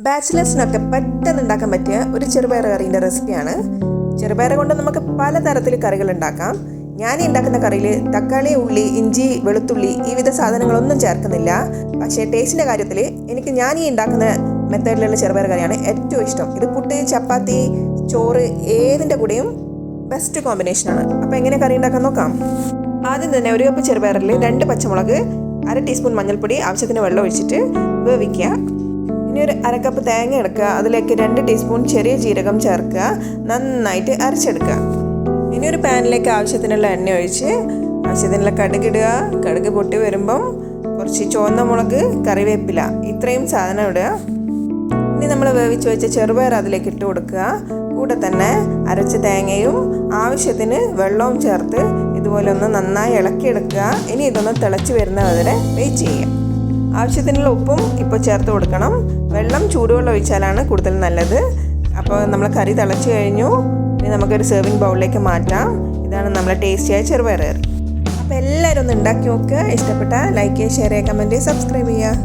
ബാച്ചിലേഴ്സിനൊക്കെ പെട്ടെന്ന് ഉണ്ടാക്കാൻ പറ്റിയ ഒരു ചെറുപയർ കറീൻ്റെ റെസിപ്പിയാണ്. ചെറുപയർ കൊണ്ട് നമുക്ക് പലതരത്തിൽ കറികൾ ഉണ്ടാക്കാം. ഞാൻ ഉണ്ടാക്കുന്ന കറിയിൽ തക്കാളി, ഉള്ളി, ഇഞ്ചി, വെളുത്തുള്ളി ഈ വിധ സാധനങ്ങളൊന്നും ചേർക്കുന്നില്ല. പക്ഷേ ടേസ്റ്റിൻ്റെ കാര്യത്തിൽ ഞാൻ ഉണ്ടാക്കുന്ന മെത്തേഡിലുള്ള ചെറുപയർ കറിയാണ് ഏറ്റവും ഇഷ്ടം. ഇത് പുട്ട്, ചപ്പാത്തി, ചോറ് ഏതിൻ്റെ കൂടെയും ബെസ്റ്റ് കോമ്പിനേഷനാണ്. അപ്പോൾ എങ്ങനെ കറി ഉണ്ടാക്കാൻ നോക്കാം. ആദ്യം തന്നെ ഒരു കപ്പ് ചെറുപയറിൽ 2 പച്ചമുളക്, 1/2 ടീസ്പൂൺ മഞ്ഞൾപ്പൊടി, ആവശ്യത്തിന് വെള്ളം ഒഴിച്ചിട്ട് വേവിക്കുക. ഇനി ഒരു 1/2 കപ്പ് തേങ്ങ എടുക്കുക. അതിലേക്ക് 2 ടീസ്പൂൺ ചെറിയ ജീരകം ചേർക്കുക. നന്നായിട്ട് അരച്ചെടുക്കുക. ഇനി ഒരു പാനിലേക്ക് ആവശ്യത്തിനുള്ള എണ്ണ ഒഴിച്ച് ആവശ്യത്തിനുള്ള കടുകിടുക. കടുക് പൊട്ടി വരുമ്പം കുറച്ച് ചുവന്ന മുളക്, കറിവേപ്പില ഇത്രയും സാധനം ഇടുക. ഇനി നമ്മൾ വേവിച്ച് വെച്ച ചെറുപയർ അതിലേക്ക് ഇട്ട് കൊടുക്കുക. കൂടെ തന്നെ അരച്ച തേങ്ങയും ആവശ്യത്തിന് വെള്ളവും ചേർത്ത് ഇതുപോലെ ഒന്ന് നന്നായി ഇളക്കിയെടുക്കുക. ഇനി ഇതൊന്ന് തിളച്ച് വരുന്നവരെ വെയിറ്റ് ചെയ്യുക. ആവശ്യത്തിനുള്ള ഉപ്പും ഇപ്പോൾ ചേർത്ത് കൊടുക്കണം. വെള്ളം ചൂടുവെള്ളം ഒഴിച്ചാലാണ് കൂടുതൽ നല്ലത്. അപ്പോൾ നമ്മൾ കറി തിളച്ച് കഴിഞ്ഞു. ഇനി നമുക്കൊരു സെർവിങ് ബൗളിലേക്ക് മാറ്റാം. ഇതാണ് നമ്മളെ ടേസ്റ്റിയായ ചെറുപയർ കറി. അപ്പോൾ എല്ലാവരും ഒന്ന് ഉണ്ടാക്കി നോക്കുക. ഇഷ്ടപ്പെട്ടാൽ ലൈക്ക് ചെയ്യുക, ഷെയർ ചെയ്യുക, കമൻറ്റ് ചെയ്യുക, സബ്സ്ക്രൈബ് ചെയ്യുക.